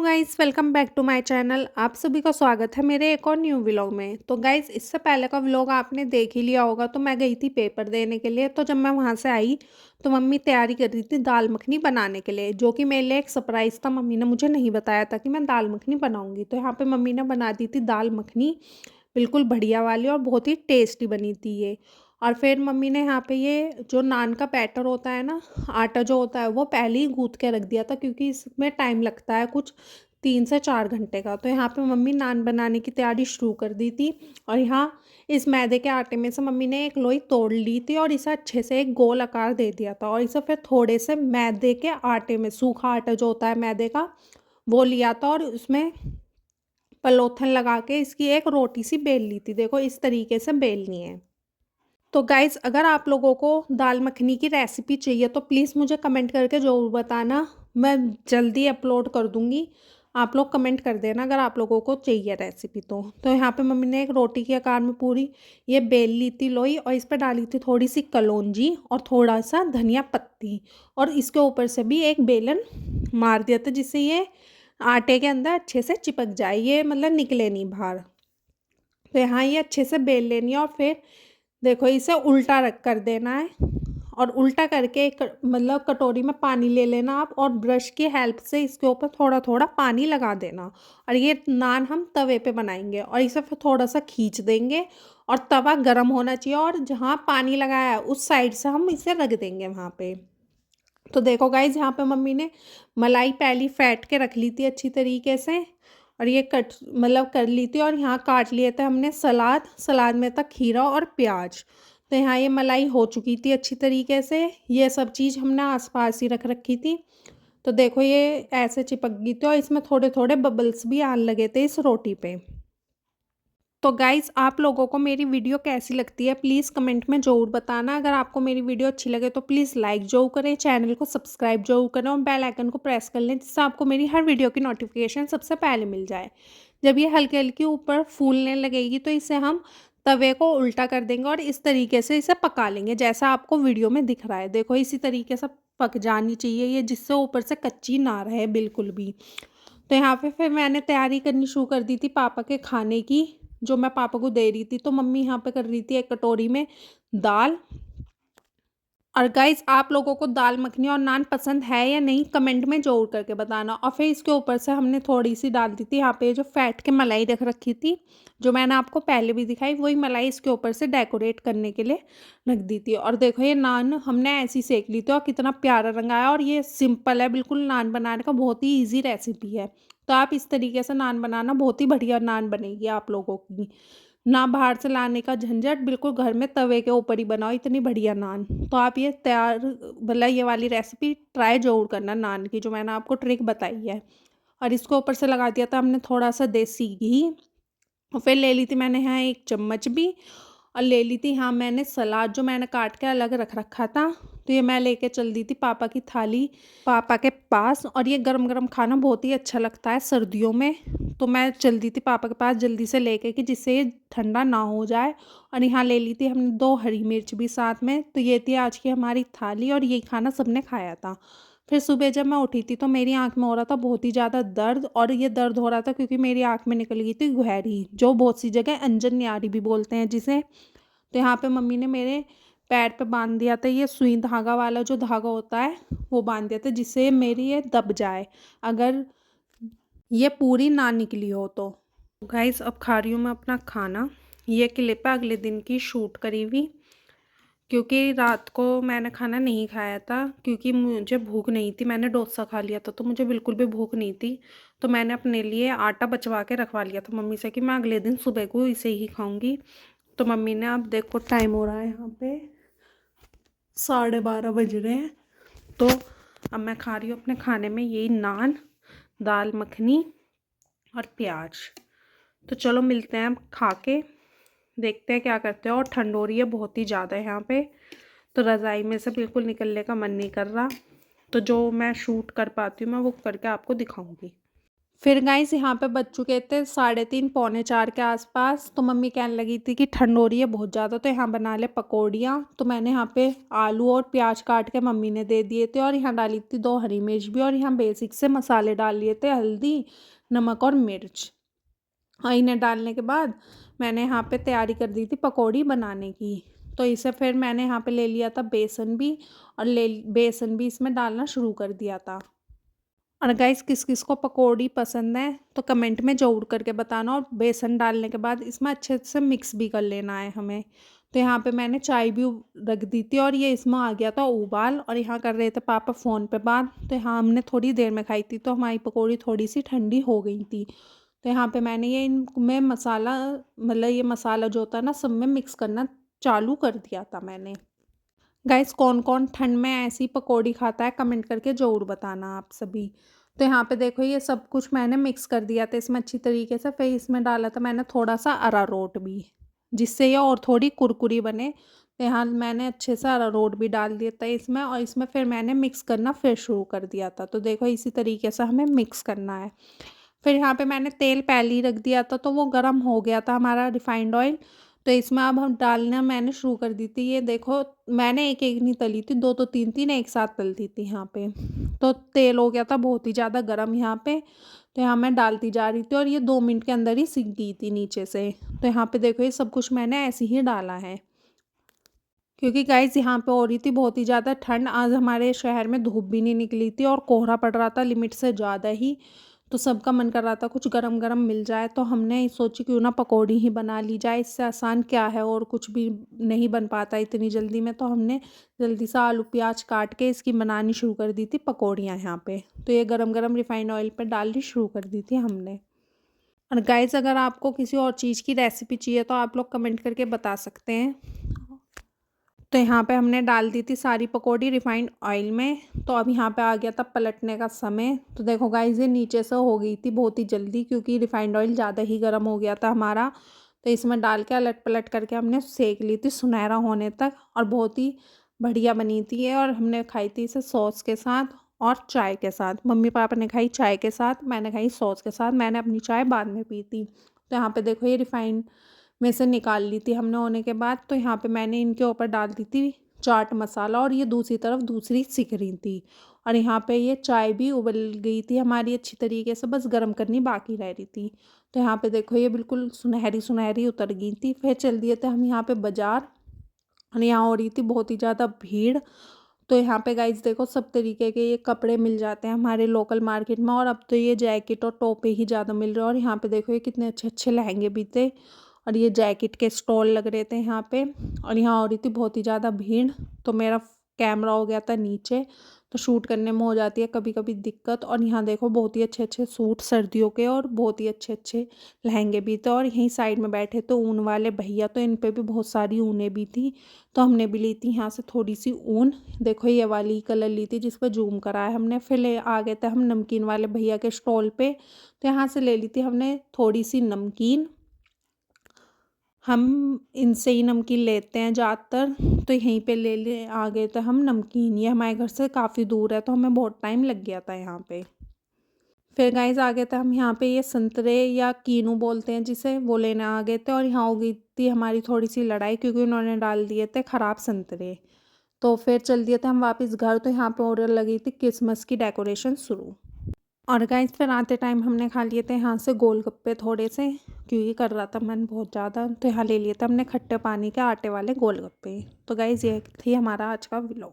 Guys, welcome back to my channel. आप सभी का स्वागत है मेरे एक और न्यू व्लॉग में। तो गाइज़, इससे पहले का व्लॉग आपने देख ही लिया होगा। तो मैं गई थी पेपर देने के लिए। तो जब मैं वहाँ से आई तो मम्मी तैयारी कर रही थी दाल मखनी बनाने के लिए, जो कि मेरे लिए एक सरप्राइज़ था। मम्मी ने मुझे नहीं बताया था कि मैं दाल मखनी बनाऊँगी। तो यहाँ पर मम्मी ने बना दी थी दाल मखनी, बिल्कुल बढ़िया वाली, और बहुत ही टेस्टी बनी थी ये। और फिर मम्मी ने यहाँ पे ये जो नान का बैटर होता है ना, आटा जो होता है, वो पहले ही गूँथ के रख दिया था, क्योंकि इसमें टाइम लगता है कुछ 3 से 4 घंटे का। तो यहाँ पे मम्मी नान बनाने की तैयारी शुरू कर दी थी। और यहाँ इस मैदे के आटे में से मम्मी ने एक लोई तोड़ ली थी और इसे अच्छे से एक गोल आकार दे दिया था। और इसे फिर थोड़े से मैदे के आटे में, सूखा आटा जो होता है मैदे का, वो लिया था और उसमें पलोथन लगा के इसकी एक रोटी सी बेल ली थी। देखो, इस तरीके से बेलनी है। तो गाइज़, अगर आप लोगों को दाल मखनी की रेसिपी चाहिए तो प्लीज़ मुझे कमेंट करके ज़रूर बताना। मैं जल्दी अपलोड कर दूँगी। आप लोग कमेंट कर देना अगर आप लोगों को चाहिए रेसिपी तो। यहाँ पे मम्मी ने एक रोटी के आकार में पूरी ये बेल ली थी लोई, और इस पे डाली थी थोड़ी-सी कलौंजी और थोड़ा-सा धनिया पत्ती, और इसके ऊपर से भी एक बेलन मार दिया था, जिससे ये आटे के अंदर अच्छे से चिपक जाए, ये मतलब निकले नहीं बाहर। तो यहाँ ये अच्छे से बेल लेनी है और फिर देखो इसे उल्टा रख कर देना है। और उल्टा करके एक मतलब कटोरी में पानी ले लेना आप, और ब्रश की हेल्प से इसके ऊपर थोड़ा थोड़ा पानी लगा देना। और ये नान हम तवे पे बनाएंगे, और इसे फिर थोड़ा सा खींच देंगे, और तवा गर्म होना चाहिए, और जहाँ पानी लगाया है उस साइड से हम इसे रख देंगे वहाँ पे। तो देखो गाइज, यहाँ पे मम्मी ने मलाई पहली फेंट के रख ली थी अच्छी तरीके से, और ये कट मतलब कर ली थी। और यहाँ काट लिए थे हमने सलाद, सलाद में था खीरा और प्याज। तो यहाँ ये मलाई हो चुकी थी अच्छी तरीके से। ये सब चीज़ हमने आसपास ही रख रखी थी। तो देखो ये ऐसे चिपक गई थी, और इसमें थोड़े थोड़े बबल्स भी आने लगे थे इस रोटी पे। तो गाइज़, आप लोगों को मेरी वीडियो कैसी लगती है प्लीज़ कमेंट में ज़रूर बताना। अगर आपको मेरी वीडियो अच्छी लगे तो प्लीज़ लाइक ज़रूर करें, चैनल को सब्सक्राइब ज़रूर करें, और बेल आइकन को प्रेस कर लें, जिससे आपको मेरी हर वीडियो की नोटिफिकेशन सबसे पहले मिल जाए। जब ये हल्की हल्की ऊपर फूलने लगेगी तो इसे हम तवे को उल्टा कर देंगे, और इस तरीके से इसे पका लेंगे जैसा आपको वीडियो में दिख रहा है। देखो, इसी तरीके से पक जानी चाहिए ये, जिससे ऊपर से कच्ची ना रहे बिल्कुल भी। तो यहाँ पे फिर मैंने तैयारी करनी शुरू कर दी थी पापा के खाने की, जो मैं पापा को दे रही थी। तो मम्मी यहाँ पे कर रही थी एक कटोरी में दाल। और गाइज़, आप लोगों को दाल मखनी और नान पसंद है या नहीं कमेंट में ज़रूर करके बताना। और फिर इसके ऊपर से हमने थोड़ी-सी डाल दी थी यहाँ पे जो फैट के मलाई रख रखी थी, जो मैंने आपको पहले भी दिखाई, वही मलाई इसके ऊपर से डेकोरेट करने के लिए रख दी थी। और देखो, ये नान हमने ऐसी सेक ली थी, और कितना प्यारा रंग आया। और ये सिंपल है बिल्कुल नान बनाने का, बहुत ही ईज़ी रेसिपी है। तो आप इस तरीके से नान बनाना, बहुत ही बढ़िया नान बनेगी आप लोगों की। ना बाहर से लाने का झंझट, बिल्कुल घर में तवे के ऊपर ही बनाओ इतनी बढ़िया नान। तो आप ये तैयार मतलब ये वाली रेसिपी ट्राई ज़रूर करना नान की, जो मैंने आपको ट्रिक बताई है। और इसको ऊपर से लगा दिया था हमने थोड़ा सा देसी घी, और फिर ले ली थी मैंने यहाँ 1 चम्मच भी, और ले ली थी यहाँ मैंने सलाद, जो मैंने काट के अलग रख रखा था। तो ये मैं लेके चल दी थी पापा की थाली पापा के पास। और ये गरम गरम खाना बहुत ही अच्छा लगता है सर्दियों में। तो मैं चल दी थी पापा के पास जल्दी से लेके, कि जिससे ये ठंडा ना हो जाए। और यहाँ ले ली थी हमने 2 हरी मिर्च भी साथ में। तो ये थी आज की हमारी थाली, और यही खाना सबने खाया था। फिर सुबह जब मैं उठी थी तो मेरी आँख में हो रहा था बहुत ही ज़्यादा दर्द, और ये दर्द हो रहा था क्योंकि मेरी आँख में निकल गई थी गुहैरी, जो बहुत सी जगह अंजन न्यारी भी बोलते हैं जिसे। तो यहाँ पे मम्मी ने मेरे पैर पे बांध दिया था, ये सुई धागा वाला जो धागा होता है वो बांध दिया था, जिससे मेरी ये दब जाए अगर ये पूरी ना निकली हो तो। गाइस, अब खा रही हूँ मैं अपना खाना। ये क्लिप है अगले दिन की शूट करी हुई, क्योंकि रात को मैंने खाना नहीं खाया था, क्योंकि मुझे भूख नहीं थी। मैंने डोसा खा लिया था तो मुझे बिल्कुल भी भूख नहीं थी। तो मैंने अपने लिए आटा बचवा के रखवा लिया था मम्मी से, कि मैं अगले दिन सुबह को इसे ही खाऊंगी। तो मम्मी ने, अब देखो टाइम हो रहा है यहाँ पे 12:30 बज रहे हैं। तो अब मैं खा रही हूँ अपने खाने में यही नान, दाल मखनी और प्याज। तो चलो मिलते हैं अब खा के, देखते हैं क्या करते हैं। और ठंड हो रही है बहुत ही ज़्यादा यहाँ पे, तो रज़ाई में से बिल्कुल निकलने का मन नहीं कर रहा। तो जो मैं शूट कर पाती हूँ मैं वो करके आपको दिखाऊंगी। फिर गाइस यहाँ पे बज चुके थे 3:30 पौने 4 के आसपास। तो मम्मी कहने लगी थी कि ठंड हो रही है बहुत ज़्यादा, तो यहाँ बना ले पकौड़ियाँ। तो मैंने यहाँ पे आलू और प्याज काट के मम्मी ने दे दिए थे, और यहाँ डाली थी 2 हरी मिर्च भी, और यहाँ बेसिक से मसाले डाल लिए थे, हल्दी, नमक और मिर्च। और इन्हें डालने के बाद मैंने यहाँ पे तैयारी कर दी थी पकौड़ी बनाने की। तो इसे फिर मैंने यहाँ पे ले लिया था बेसन भी, और ले बेसन भी इसमें डालना शुरू कर दिया था। और गाइस किस किस को पकौड़ी पसंद है तो कमेंट में ज़रूर करके बताना। और बेसन डालने के बाद इसमें अच्छे से मिक्स भी कर लेना है हमें। तो यहाँ पे मैंने चाय भी रख दी थी, और ये इसमें आ गया था उबाल, और यहाँ कर रहे थे पापा फ़ोन पे बात। तो यहाँ हमने थोड़ी देर में खाई थी, तो हमारी पकौड़ी थोड़ी सी ठंडी हो गई थी। तो यहाँ पे मैंने ये इनमें मसाला, मतलब ये मसाला जो होता है ना, सब में मिक्स करना चालू कर दिया था मैंने। गाइस कौन कौन ठंड में ऐसी पकौड़ी खाता है कमेंट करके ज़रूर बताना आप सभी। तो यहाँ पे देखो ये सब कुछ मैंने मिक्स कर दिया था इसमें अच्छी तरीके से। फिर इसमें डाला था मैंने थोड़ा सा अरारोट भी, जिससे ये और थोड़ी कुरकुरी बने। तो यहाँ मैंने अच्छे से अरारोट भी डाल दिया था इसमें, और इसमें फिर मैंने मिक्स करना फिर शुरू कर दिया था। तो देखो इसी तरीके से हमें मिक्स करना है। फिर यहाँ पे मैंने तेल पहले ही रख दिया था, तो वो गर्म हो गया था हमारा रिफाइंड ऑयल। तो इसमें अब हम डालना मैंने शुरू कर दी थी। ये देखो मैंने एक एक नहीं तली थी, दो दो तीन तीन एक साथ तलती थी यहाँ पे। तो तेल हो गया था बहुत ही ज़्यादा गर्म यहाँ पे। तो यहाँ मैं डालती जा रही थी, और ये 2 मिनट के अंदर ही सिक गई थी नीचे से। तो यहाँ पे देखो ये सब कुछ मैंने ऐसे ही डाला है, क्योंकि गाइस यहाँ पे हो रही थी बहुत ही ज़्यादा ठंड। आज हमारे शहर में धूप भी नहीं निकली थी, और कोहरा पड़ रहा था लिमिट से ज़्यादा ही। तो सबका मन कर रहा था कुछ गरम गरम मिल जाए। तो हमने सोची क्यों ना पकौड़ी ही बना ली जाए, इससे आसान क्या है, और कुछ भी नहीं बन पाता इतनी जल्दी में। तो हमने जल्दी से आलू प्याज काट के इसकी बनानी शुरू कर दी थी पकौड़ियाँ यहाँ पे। तो ये गरम गरम रिफाइंड ऑयल पर डालनी शुरू कर दी थी हमने। और गाइस अगर आपको किसी और चीज़ की रेसिपी चाहिए तो आप लोग कमेंट करके बता सकते हैं। तो यहाँ पे हमने डाल दी थी सारी पकौड़ी रिफाइंड ऑयल में। तो अब यहाँ पे आ गया था पलटने का समय। तो देखो गाइस ये नीचे से हो गई थी बहुत ही जल्दी, क्योंकि रिफाइंड ऑयल ज़्यादा ही गर्म हो गया था हमारा। तो इसमें डाल के अलट पलट करके हमने सेक ली थी सुनहरा होने तक, और बहुत ही बढ़िया बनी थी ये। और हमने खाई थी इसे सॉस के साथ और चाय के साथ। मम्मी पापा ने खाई चाय के साथ, मैंने खाई सॉस के साथ। मैंने अपनी चाय बाद में पी थी। तो यहाँ पे देखो ये रिफाइंड में से निकाल ली थी हमने होने के बाद। तो यहाँ पे मैंने इनके ऊपर डाल दी थी चाट मसाला, और ये दूसरी तरफ दूसरी सिक रही थी। और यहाँ पे ये चाय भी उबल गई थी हमारी अच्छी तरीके से, बस गर्म करनी बाकी रह रही थी। तो यहाँ पे देखो ये बिल्कुल सुनहरी सुनहरी उतर गई थी। फिर चल दिए थे हम यहाँ पे बाज़ार, और यहाँ हो रही थी बहुत ही ज़्यादा भीड़। तो यहाँ पे गाइस देखो सब तरीके के ये कपड़े मिल जाते हैं हमारे लोकल मार्केट में, और अब तो ये जैकेट और टोपे ही ज़्यादा मिल रहे हैं। और यहाँ पे देखो ये कितने अच्छे अच्छे लहंगे भी थे, और ये जैकेट के स्टॉल लग रहे थे यहाँ पे। और यहाँ हो रही थी बहुत ही ज़्यादा भीड़। तो मेरा कैमरा हो गया था नीचे, तो शूट करने में हो जाती है कभी कभी दिक्कत। और यहाँ देखो बहुत ही अच्छे अच्छे सूट सर्दियों के, और बहुत ही अच्छे अच्छे लहंगे भी थे। और यहीं साइड में बैठे तो ऊन वाले भैया, तो इन पे भी बहुत सारी ऊनें भी थी। तो हमने भी ली थी यहाँ से थोड़ी सी ऊन। देखो ये वाली कलर ली थी जिस पर जूम कराया हमने। फिर ले आ गए थे हम नमकीन वाले भैया के स्टॉल पे। तो यहाँ से ले ली थी हमने थोड़ी सी नमकीन। हम इनसे ही नमकीन लेते हैं ज़्यादातर। तो यहीं पे ले आ गए थे हम नमकीन। ये हमारे घर से काफ़ी दूर है, तो हमें बहुत टाइम लग गया था यहाँ पे। फिर गाइस आ गए थे हम यहाँ पे ये संतरे या कीनू बोलते हैं जिसे, वो लेने आ गए थे। और यहाँ हो गई थी हमारी थोड़ी सी लड़ाई, क्योंकि उन्होंने डाल दिए थे ख़राब संतरे। तो फिर चल दिए थे हम वापस घर। तो यहाँ पे ऑर्डर लगी थी क्रिसमस की डेकोरेशन शुरू। और गाइस फिर आते टाइम हमने खा लिए थे यहाँ से गोलगप्पे थोड़े से, क्योंकि कर रहा था मन बहुत ज़्यादा। तो यहाँ ले लिए थे हमने खट्टे पानी के आटे वाले गोलगप्पे। तो गाइस ये थी हमारा आज का व्लॉग।